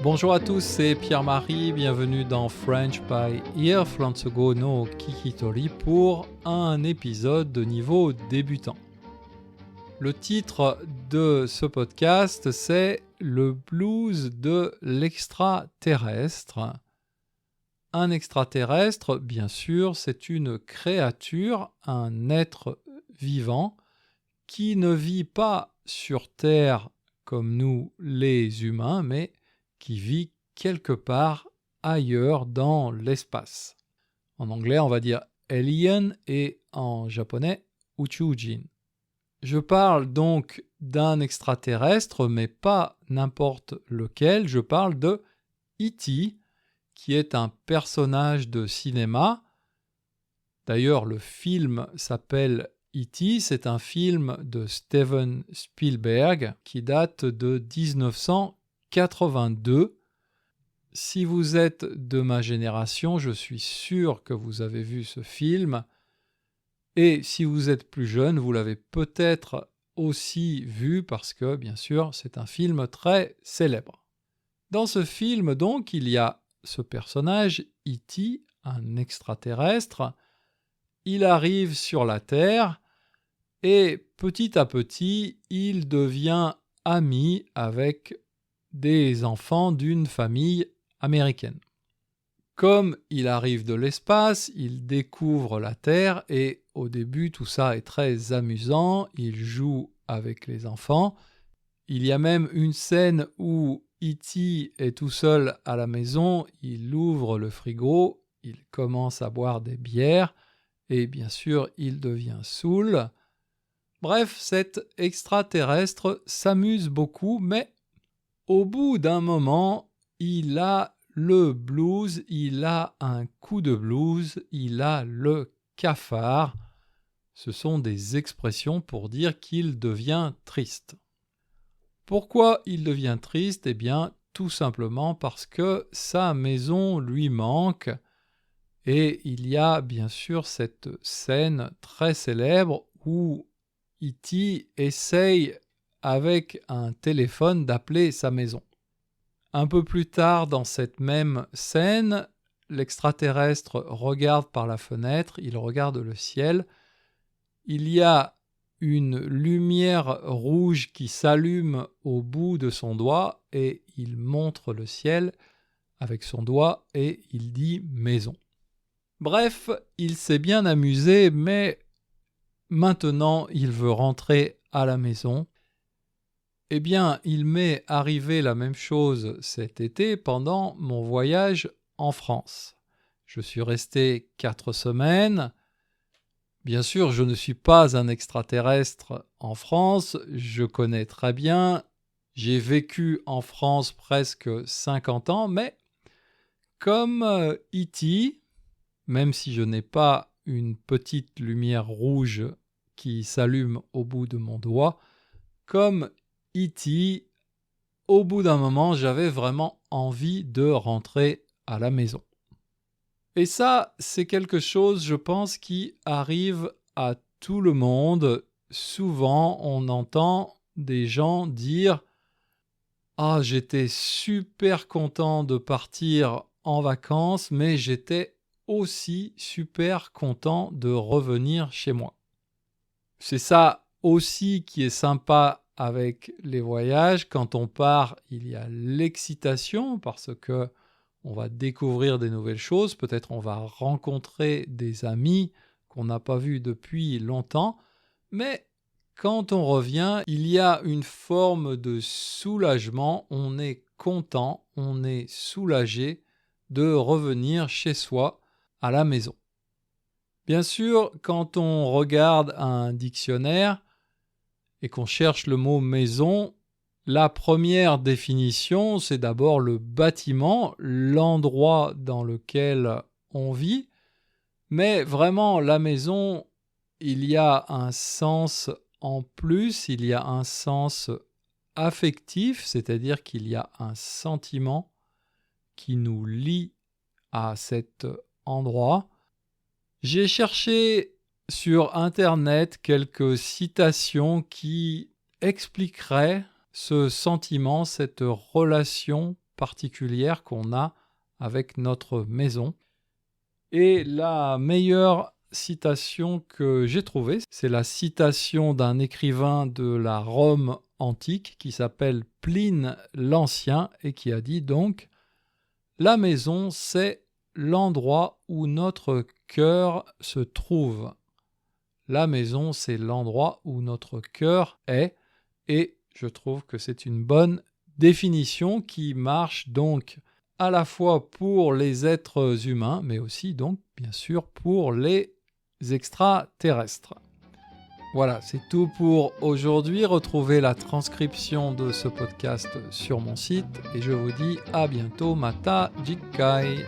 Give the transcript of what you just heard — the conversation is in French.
Bonjour à tous, c'est Pierre-Marie, bienvenue dans French by Ear, Flansego no Kikitori pour un épisode de niveau débutant. Le titre de ce podcast, c'est Le blues de l'extraterrestre. Un extraterrestre, bien sûr, c'est une créature, un être vivant qui ne vit pas sur Terre comme nous les humains, mais qui vit quelque part ailleurs dans l'espace. En anglais, on va dire alien et en japonais, Uchujin. Je parle donc d'un extraterrestre, mais pas n'importe lequel. Je parle de E.T., qui est un personnage de cinéma. D'ailleurs, le film s'appelle E.T., c'est un film de Steven Spielberg qui date de 1982. Si vous êtes de ma génération, je suis sûr que vous avez vu ce film. Et si vous êtes plus jeune, vous l'avez peut-être aussi vu parce que, bien sûr, c'est un film très célèbre. Dans ce film, donc, il y a ce personnage, E.T., un extraterrestre. Il arrive sur la Terre et petit à petit, il devient ami avec des enfants d'une famille américaine. Comme il arrive de l'espace, il découvre la Terre et au début tout ça est très amusant, il joue avec les enfants. Il y a même une scène où E.T. est tout seul à la maison, il ouvre le frigo, il commence à boire des bières et bien sûr il devient saoul. Bref, cet extraterrestre s'amuse beaucoup, mais au bout d'un moment, il a le blues, il a un coup de blues, il a le cafard. Ce sont des expressions pour dire qu'il devient triste. Pourquoi il devient triste ? Eh bien, tout simplement parce que sa maison lui manque. Et il y a bien sûr cette scène très célèbre où E.T. essaye avec un téléphone d'appeler sa maison. Un peu plus tard dans cette même scène, l'extraterrestre regarde par la fenêtre, il regarde le ciel. Il y a une lumière rouge qui s'allume au bout de son doigt et il montre le ciel avec son doigt et il dit « maison ». Bref, il s'est bien amusé, mais maintenant il veut rentrer à la maison. Eh bien, il m'est arrivé la même chose cet été pendant mon voyage en France. Je suis resté 4 semaines. Bien sûr, je ne suis pas un extraterrestre en France, je connais très bien. J'ai vécu en France presque 50 ans, mais comme E.T., même si je n'ai pas une petite lumière rouge qui s'allume au bout de mon doigt, comme E.T., au bout d'un moment, j'avais vraiment envie de rentrer à la maison. Et ça, c'est quelque chose, je pense, qui arrive à tout le monde. Souvent, on entend des gens dire « Ah, j'étais super content de partir en vacances, mais j'étais aussi super content de revenir chez moi. » C'est ça aussi qui est sympa avec les voyages. Quand on part, il y a l'excitation parce que on va découvrir des nouvelles choses. Peut-être on va rencontrer des amis qu'on n'a pas vus depuis longtemps. Mais quand on revient, il y a une forme de soulagement. On est content, on est soulagé de revenir chez soi à la maison. Bien sûr, quand on regarde un dictionnaire et qu'on cherche le mot maison, la première définition, c'est d'abord le bâtiment, l'endroit dans lequel on vit. Mais vraiment, la maison, il y a un sens en plus, il y a un sens affectif, c'est-à-dire qu'il y a un sentiment qui nous lie à cet endroit. J'ai cherché sur Internet quelques citations qui expliqueraient ce sentiment, cette relation particulière qu'on a avec notre maison. Et la meilleure citation que j'ai trouvée, c'est la citation d'un écrivain de la Rome antique qui s'appelle Pline l'Ancien et qui a dit donc « La maison, c'est l'endroit où notre cœur se trouve. » La maison, c'est l'endroit où notre cœur est et je trouve que c'est une bonne définition qui marche donc à la fois pour les êtres humains, mais aussi donc bien sûr pour les extraterrestres. Voilà, c'est tout pour aujourd'hui. Retrouvez la transcription de ce podcast sur mon site et je vous dis à bientôt. Mata Jikkai.